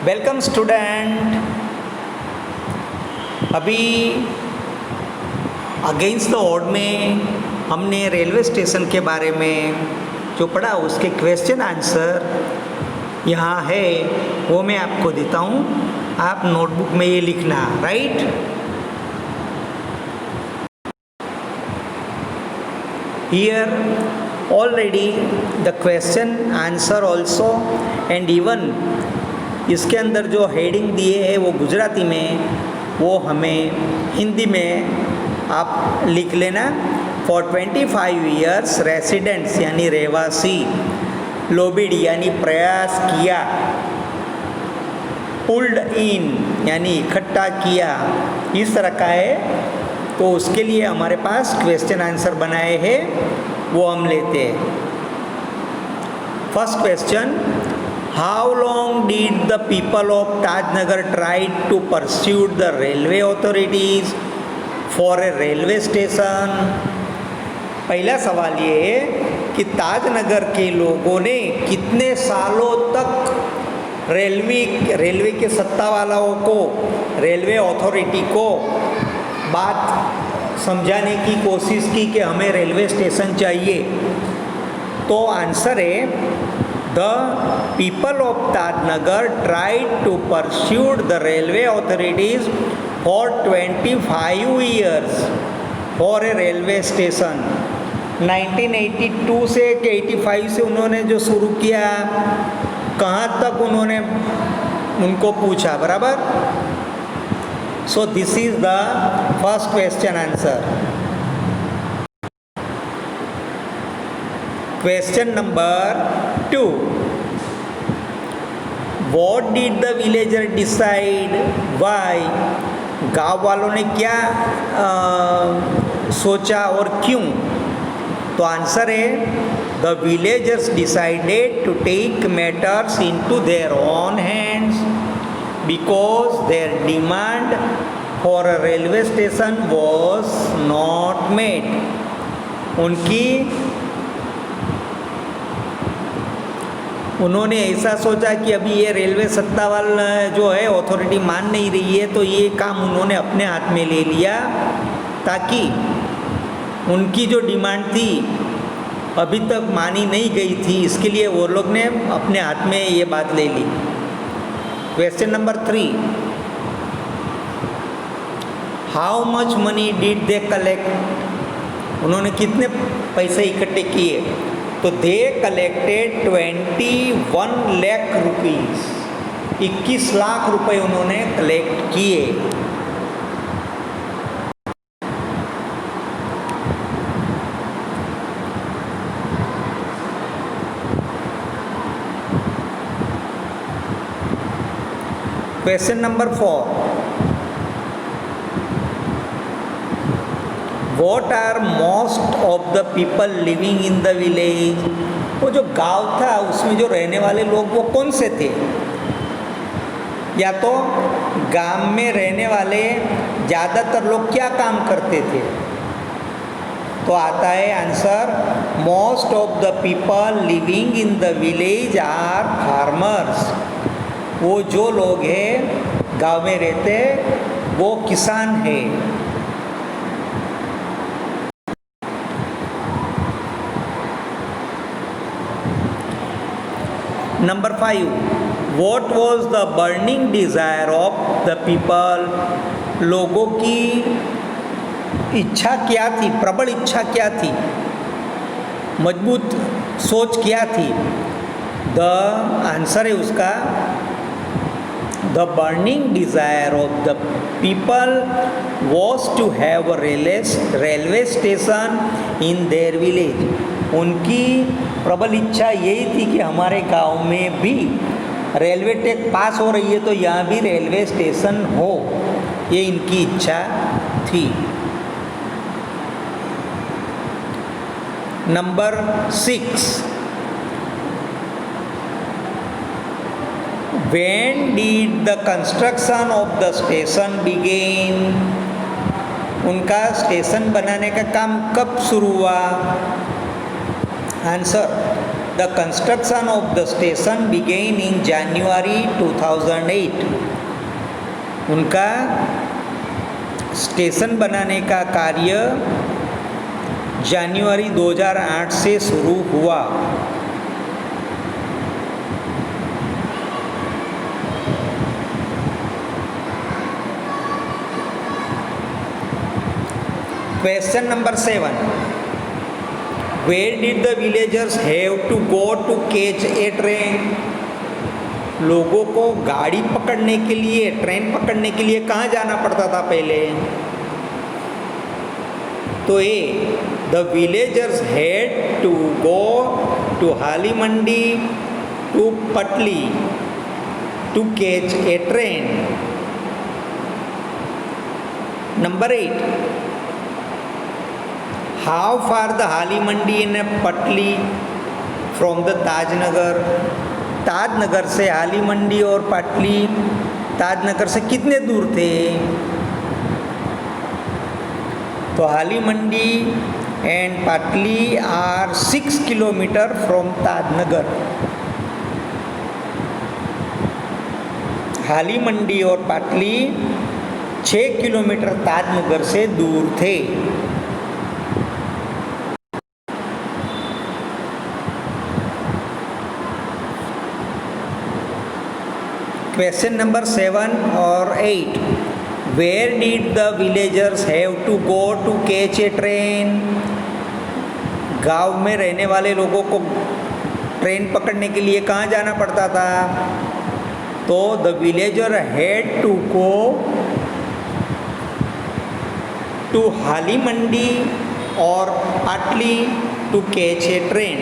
Welcome student. अभी against the odd में हमने रेलवे स्टेशन के बारे में जो पढ़ा उसके क्वेश्चन आंसर यहाँ है, वो मैं आपको देता हूँ। आप नोटबुक में ये लिखना, right. Here already the question answer also and even इसके अंदर जो हेडिंग दिए है वो गुजराती में, वो हमें हिंदी में आप लिख लेना। फॉर 25 ईयर्स रेसिडेंट्स यानी रहवासी, लोबिड यानी प्रयास किया, पुल्ड इन यानी इकट्ठा किया, इस तरह का है। तो उसके लिए हमारे पास क्वेश्चन आंसर बनाए हैं, वो हम लेते हैं। First question, how long did the people of Tajnagar try to pursue the railway authorities for a railway station. पहला सवाल ये है कि ताजनगर के लोगों ने कितने सालों तक रेलवे के सत्ता वालों को, रेलवे अथॉरिटी को बात समझाने की कोशिश की कि हमें रेलवे स्टेशन चाहिए। तो आंसर है the people of Tajnagar tried to pursue the railway authorities for 25 years for a railway station. 1982 से 85 से उन्होंने जो शुरू किया, कहाँ तक उन्होंने उनको पूछा, बराबर। So this is the first question answer. Question number 2. What did the villager decide? Why? गांव वालों ने क्या सोचा और क्यों? तो आंसर है the villagers decided to take matters into their own hands because their demand for a railway station was not met. उन्होंने ऐसा सोचा कि अभी ये रेलवे सत्ता वाला जो है अथॉरिटी मान नहीं रही है, तो ये काम उन्होंने अपने हाथ में ले लिया, ताकि उनकी जो डिमांड थी अभी तक मानी नहीं गई थी, इसके लिए वो लोग ने अपने हाथ में ये बात ले ली। Question number 3, how much money did they collect. उन्होंने कितने पैसे इकट्ठे किए? तो they collected 21 lakh rupees, 21 lakh रुपए उन्होंने कलेक्ट किए। Question number 4, what are most of the people living in the village. वो जो गांव था उसमें जो रहने वाले लोग वो कौन से थे? या तो गांव में रहने वाले ज़्यादातर लोग क्या काम करते थे? तो आता है answer, most of the people living in the village are farmers. वो जो लोग हैं गांव में रहते वो किसान हैं। Number 5, what was the burning desire of the people. लोगों की इच्छा क्या थी, प्रबल इच्छा क्या थी, मजबूत सोच क्या थी? द आंसर है उसका, the burning desire of the people was to have a railway station in their village. उनकी प्रबल इच्छा यही थी कि हमारे गांव में भी रेलवे ट्रैक पास हो रही है, तो यहाँ भी रेलवे स्टेशन हो, ये इनकी इच्छा थी। Number 6, when did the construction of the station begin? उनका स्टेशन बनाने का काम कब शुरू हुआ? Answer, the construction of the station began in January 2008। उनका स्टेशन बनाने का कार्य जनवरी 2008 से शुरू हुआ। Question number 7, where did the villagers have to go to catch a train? लोगों को गाड़ी पकड़ने के लिए, ट्रेन पकड़ने के लिए कहाँ जाना पड़ता था पहले? तो uh, the villagers had to go to Hali Mandi to Patli to catch a train. Number 8, how far the हाली मंडी and पटली from the ताजनगर? ताजनगर से हाली मंडी और पटली ताजनगर से कितने दूर थे? तो हाली मंडी एंड पटली आर 6 किलोमीटर फ्रॉम ताजनगर। हाली मंडी और पटली 6 किलोमीटर ताजनगर से दूर थे। क्वेश्चन नंबर 7 और 8, where did the villagers have to go to catch a train? गांव में रहने वाले लोगों को ट्रेन पकड़ने के लिए कहाँ जाना पड़ता था? तो the villager had to go to Hali Mandi और Patli to catch a train.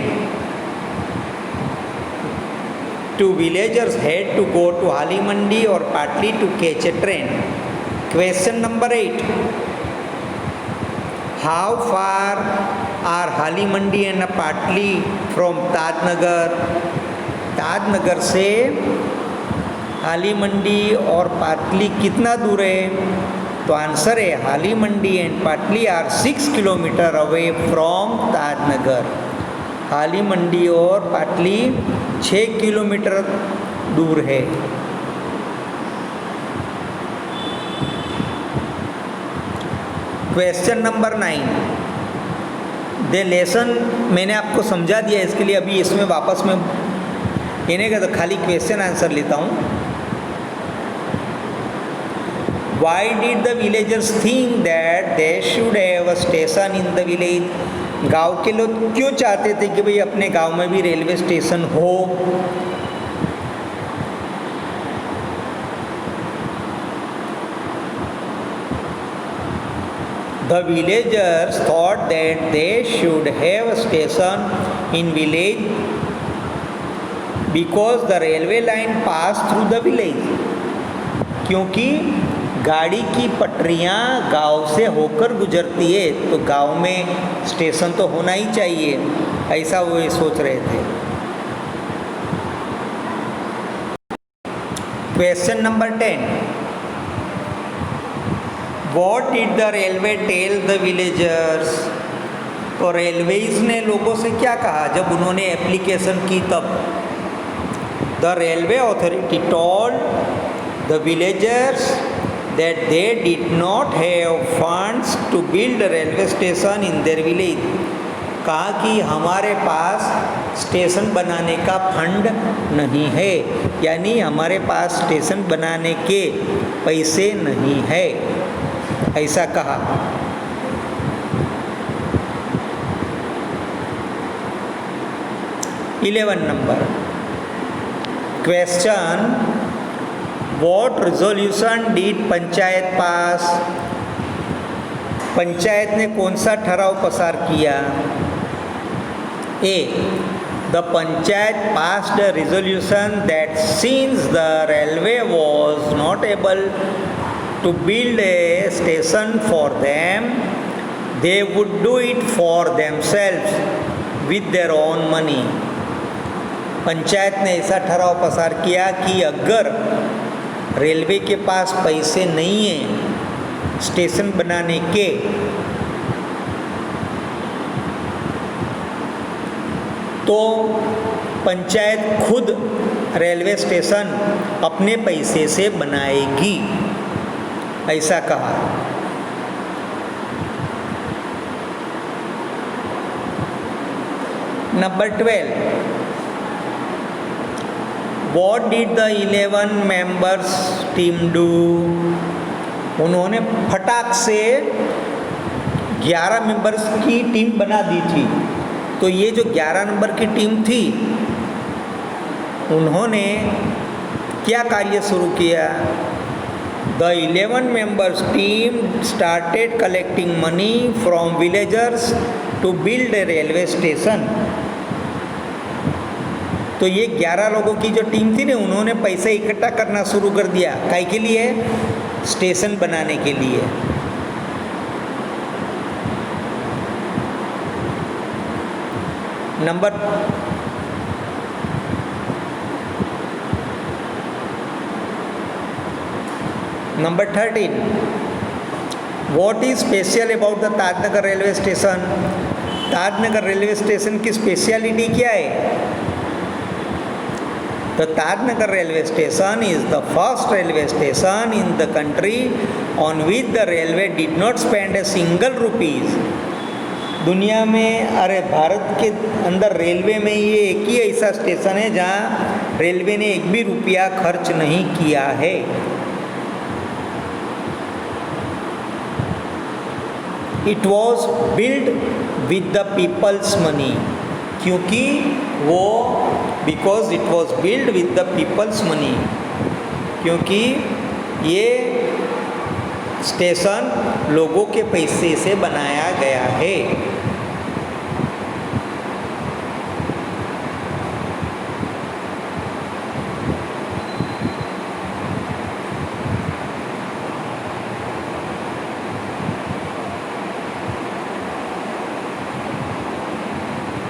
Two villagers had to go to हाली मंडी और पाटली to catch a train. Question number 8, how far are हाली मंडी and पाटली from ताजनगर? ताजनगर से हाली मंडी और पाटली कितना दूर है? तो आंसर है हाली मंडी एंड पाटली are 6 kilometre away from Tajnagar. हाली मंडी और पाटली 6 किलोमीटर दूर है। क्वेश्चन नंबर 9, द लेसन मैंने आपको समझा दिया, इसके लिए अभी इसमें वापस में कहने का तो खाली क्वेश्चन आंसर लेता हूँ। Why did the villagers think that they should have a station in the village? गांव के लोग क्यों चाहते थे कि भाई अपने गांव में भी रेलवे स्टेशन हो? The villagers thought that they should have a station in village because the railway line passed through the village. क्योंकि गाड़ी की पटरियां गांव से होकर गुजरती है तो गांव में स्टेशन तो होना ही चाहिए, ऐसा वो सोच रहे थे। Question number 10, what did the railway tell the villagers? तो रेलवेज ने लोगों से क्या कहा जब उन्होंने एप्लीकेशन की तब? The railway authority told the villagers that they did not have funds to build a railway station in their village. कहा कि हमारे पास स्टेशन बनाने का फंड नहीं है, यानी हमारे पास स्टेशन बनाने के पैसे नहीं है, ऐसा कहा। Eleven number question, What resolution did panchayat pass? Panchayat ने कौन सा ठराव पसार किया? Uh, the panchayat passed a resolution that since the railway was not able to build a station for them, they would do it for themselves with their own money. Panchayat ने ऐसा ठराव पसार किया कि अगर रेलवे के पास पैसे नहीं हैं स्टेशन बनाने के, तो पंचायत खुद रेलवे स्टेशन अपने पैसे से बनाएगी, ऐसा कहा। Number 12, What did the 11 members team do? उन्होंने फटाक से 11 मेंबर्स की टीम बना दी थी। तो ये जो 11 नंबर की टीम थी, उन्होंने क्या कार्य शुरू किया? The 11 members team started collecting money from villagers to build a railway station. तो ये 11 लोगों की जो टीम थी ना, उन्होंने पैसे इकट्ठा करना शुरू कर दिया। काय के लिए? स्टेशन बनाने के लिए। Number 13, What is special about the Tajnagar railway station? Tajnagar railway station की स्पेशलिटी क्या है? The Tajnagar railway station is the first railway station in the country on which the railway did not spend a single rupees. दुनिया में, अरे भारत के अंदर railway में ये एक ही ऐसा स्टेशन है जहाँ रेलवे ने एक भी रुपया खर्च नहीं किया है। It was built with the people's money, क्योंकि वो because it was built with the people's money, क्योंकि ये स्टेशन लोगों के पैसे से बनाया गया है।